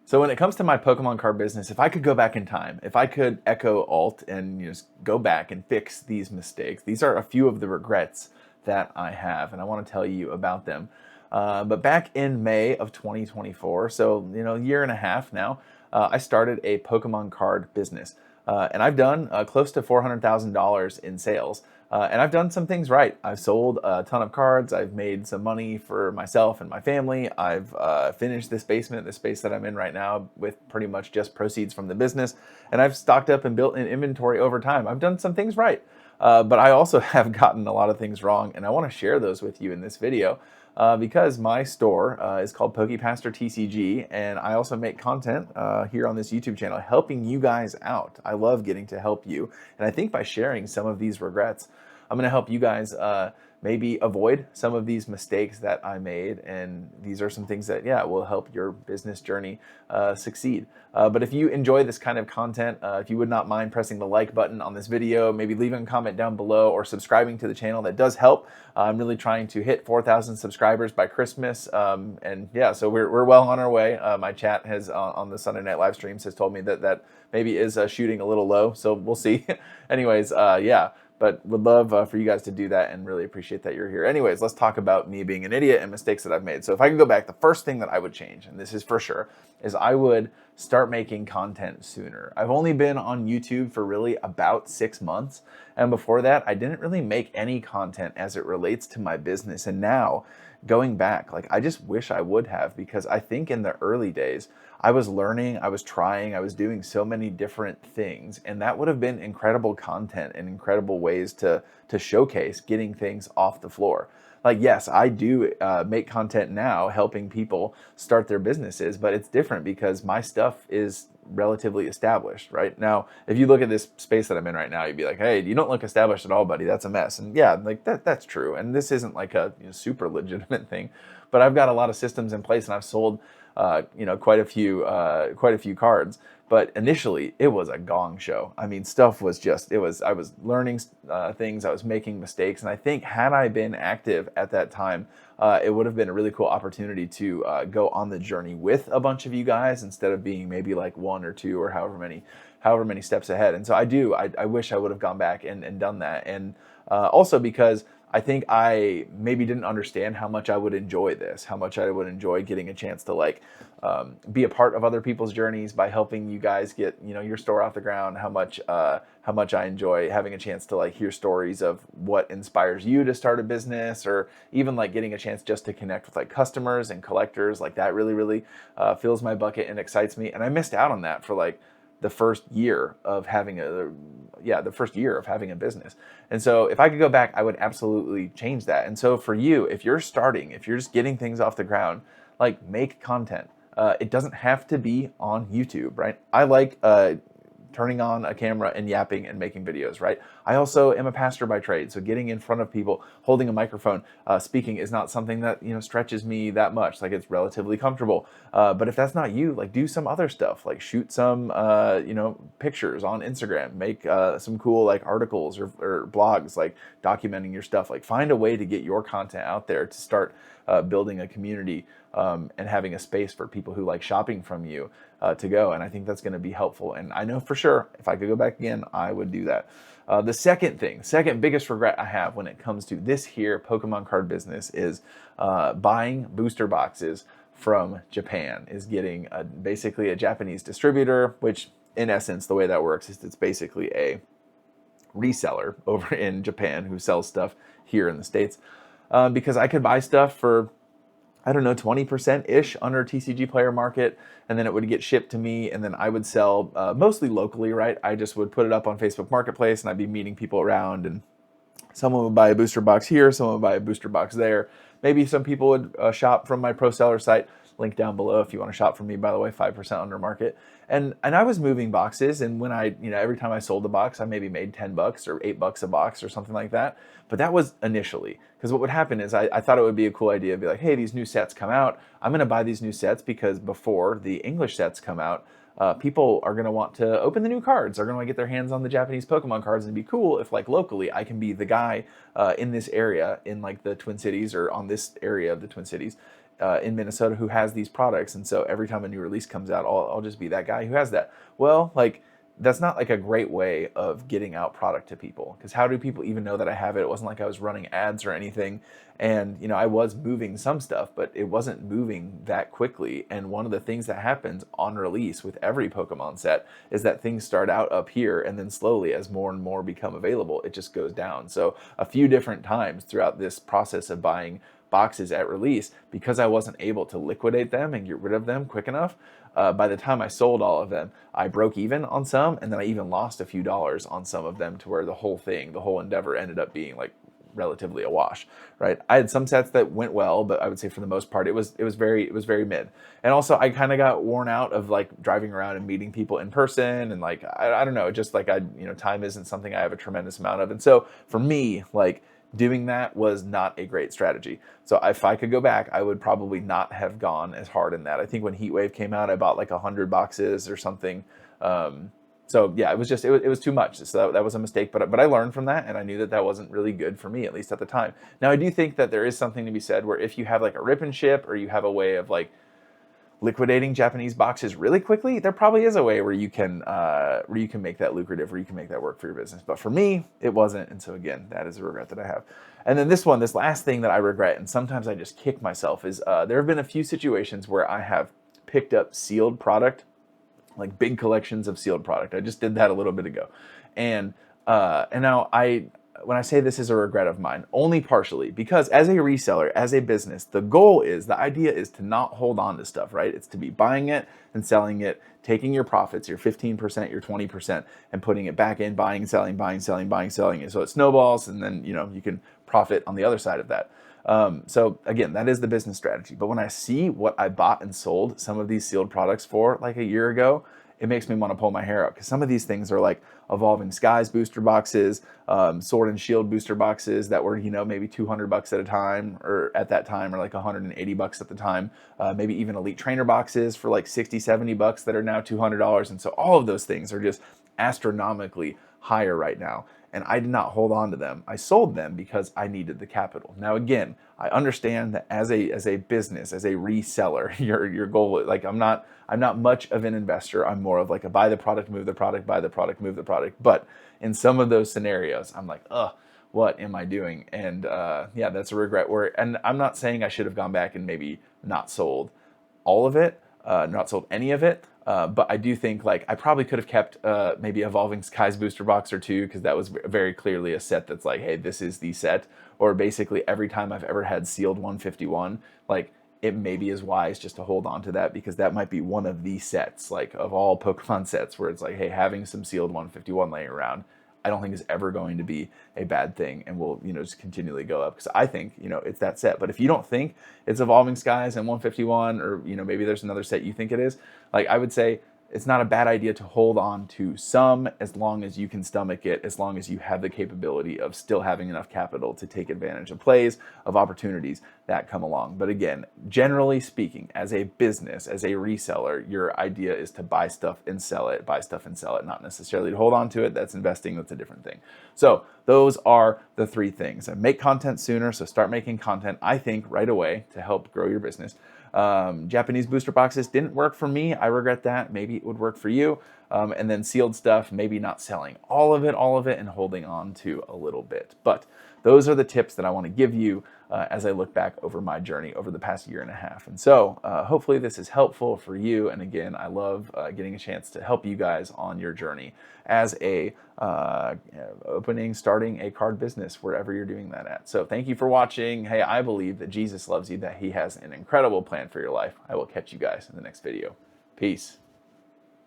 So when it comes to my Pokemon card business, if I could go back in time, if I could echo Alt and just go back and fix these mistakes, these are a few of the regrets that I have, and I want to tell you about them. But back in May of 2024, so a year and a half now, I started a Pokemon card business, and I've done close to $400,000 in sales. And I've done some things right. I've sold a ton of cards. I've made some money for myself and my family. I've finished this basement, this space that I'm in right now, with pretty much just proceeds from the business. And I've stocked up and built an inventory over time. I've done some things right. But I also have gotten a lot of things wrong. And I want to share those with you in this video. Because my store is called PokePastor TCG, and I also make content here on this YouTube channel helping you guys out. I love getting to help you, and I think by sharing some of these regrets, I'm going to help you guys maybe avoid some of these mistakes that I made, and these are some things that, yeah, will help your business journey succeed. But if you enjoy this kind of content, if you would not mind pressing the like button on this video, maybe leaving a comment down below or subscribing to the channel, that does help. I'm really trying to hit 4,000 subscribers by Christmas, and yeah, so we're well on our way. My chat has on the Sunday night live streams has told me that maybe is shooting a little low, so we'll see. Anyways, yeah. But would love for you guys to do that and really appreciate that you're here. Anyways, let's talk about me being an idiot and mistakes that I've made. So if I could go back, the first thing that I would change, and this is for sure, is I would start making content sooner. I've only been on YouTube for really about 6 months. And before that, I didn't really make any content as it relates to my business. And now, going back, like, I just wish I would have, because I think in the early days, I was learning, I was trying, I was doing so many different things, and that would have been incredible content and incredible ways to showcase getting things off the floor. Like, yes, I do make content now helping people start their businesses, but it's different because my stuff is relatively established. Right now, if you look at this space that I'm in right now, you'd be like, hey, you don't look established at all, buddy. That's a mess. And yeah, like that's true. And this isn't like a super legitimate thing, but I've got a lot of systems in place, and I've sold quite a few cards. But initially, it was a gong show. I mean, stuff was just, I was learning things, I was making mistakes. And I think had I been active at that time, it would have been a really cool opportunity to go on the journey with a bunch of you guys instead of being maybe like one or two or however many steps ahead. And so I wish I would have gone back and done that. And also because I think I maybe didn't understand how much I would enjoy this, how much I would enjoy getting a chance to be a part of other people's journeys by helping you guys get your store off the ground. How much I enjoy having a chance to hear stories of what inspires you to start a business, or even getting a chance just to connect with customers and collectors. Like that really fills my bucket and excites me. And I missed out on that for the first year of having a business. And so if I could go back, I would absolutely change that. And so for you, if you're starting, if you're just getting things off the ground, make content. It doesn't have to be on YouTube, right? I like turning on a camera and yapping and making videos, right? I also am a pastor by trade, so getting in front of people, holding a microphone, speaking is not something that stretches me that much. It's relatively comfortable. But if that's not you, do some other stuff, shoot some pictures on Instagram, make some cool articles or blogs, documenting your stuff. Find a way to get your content out there to start building a community and having a space for people who like shopping from you to go. And I think that's going to be helpful. And I know for sure, if I could go back again, I would do that. The second biggest regret I have when it comes to this here Pokemon card business is buying booster boxes from Japan, is getting basically a Japanese distributor, which in essence, the way that works is it's basically a reseller over in Japan who sells stuff here in the States. Because I could buy stuff for, I don't know, 20%-ish under TCG player market, and then it would get shipped to me, and then I would sell mostly locally, right? I just would put it up on Facebook Marketplace, and I'd be meeting people around, and someone would buy a booster box here, someone would buy a booster box there. Maybe some people would shop from my pro seller site. Link down below if you want to shop from me, by the way, 5% under market. And I was moving boxes, and when I, every time I sold a box, I maybe made $10 or $8 a box or something like that. But that was initially, because what would happen is I thought it would be a cool idea to be like, hey, these new sets come out. I'm going to buy these new sets because before the English sets come out, people are going to want to open the new cards. They're going to want to get their hands on the Japanese Pokemon cards, and it'd be cool if locally I can be the guy in this area in the Twin Cities, or on this area of the Twin Cities, in Minnesota who has these products, and so every time a new release comes out, I'll just be that guy who has that. Well, like, that's not like a great way of getting out product to people, because how do people even know that I have it? It wasn't like I was running ads or anything. And, you know, I was moving some stuff, but it wasn't moving that quickly. And one of the things that happens on release with every Pokemon set is that things start out up here, and then slowly, as more and more become available, it just goes down. So a few different times throughout this process of buying boxes at release, because I wasn't able to liquidate them and get rid of them quick enough, by the time I sold all of them, I broke even on some, and then I even lost a few dollars on some of them, to where the whole endeavor ended up being like relatively a wash, right? I had some sets that went well, but I would say for the most part, it was very mid. And also, I kind of got worn out of like driving around and meeting people in person, and like I don't know, just like time isn't something I have a tremendous amount of, and so for me, like, doing that was not a great strategy. So if I could go back, I would probably not have gone as hard in that. I think when Heatwave came out, I bought like 100 boxes or something. So yeah, it was just, it was too much. So that was a mistake, but I learned from that, and I knew that that wasn't really good for me, at least at the time. Now, I do think that there is something to be said where if you have like a rip and ship, or you have a way of like liquidating Japanese boxes really quickly, there probably is a way where you can make that lucrative, where you can make that work for your business. But for me, it wasn't, and so again, that is a regret that I have. And then this last thing that I regret, and sometimes I just kick myself, is there have been a few situations where I have picked up sealed product, like big collections of sealed product. I just did that a little bit ago, and now when I say this is a regret of mine, only partially, because as a reseller, as a business, the idea is to not hold on to stuff, right? It's to be buying it and selling it, taking your profits, your 15%, your 20%, and putting it back in, buying, selling, buying, selling, buying, selling. And so it snowballs, and then, you can profit on the other side of that. So again, that is the business strategy. But when I see what I bought and sold some of these sealed products for like a year ago, it makes me want to pull my hair out, because some of these things are like Evolving Skies booster boxes, Sword and Shield booster boxes that were, maybe $200 at a time, or at that time, or like $180 at the time. Maybe even Elite Trainer boxes for like $60, $70 that are now $200. And so all of those things are just astronomically higher right now. And I did not hold on to them. I sold them because I needed the capital. Now, again, I understand that as a business, as a reseller, your goal, like, I'm not much of an investor. I'm more of like a buy the product, move the product, buy the product, move the product. But in some of those scenarios, I'm like, what am I doing? And yeah, that's a regret. And I'm not saying I should have gone back and maybe not sold all of it, not sold any of it. But I do think like I probably could have kept maybe Evolving Skies booster box or two, because that was very clearly a set that's like, hey, this is the set. Or basically every time I've ever had sealed 151, like, it maybe is wise just to hold on to that, because that might be one of the sets, like, of all Pokemon sets, where it's like, hey, having some sealed 151 laying around, I don't think is ever going to be a bad thing, and will, just continually go up, because I think, it's that set. But if you don't think it's Evolving Skies and 151, or, maybe there's another set you think it is, like, I would say it's not a bad idea to hold on to some, as long as you can stomach it, as long as you have the capability of still having enough capital to take advantage of plays, of opportunities that come along. But again, generally speaking, as a business, as a reseller, your idea is to buy stuff and sell it, not necessarily to hold on to it. That's investing. That's a different thing. So those are the three things. Make content sooner. So start making content, I think, right away, to help grow your business. Japanese booster boxes didn't work for me. I regret that. Maybe it would work for you. And then sealed stuff, maybe not selling all of it, and holding on to a little bit. But those are the tips that I want to give you as I look back over my journey over the past year and a half. And so hopefully this is helpful for you. And again, I love getting a chance to help you guys on your journey as starting a card business, wherever you're doing that at. So thank you for watching. Hey, I believe that Jesus loves you, that he has an incredible plan for your life. I will catch you guys in the next video. Peace.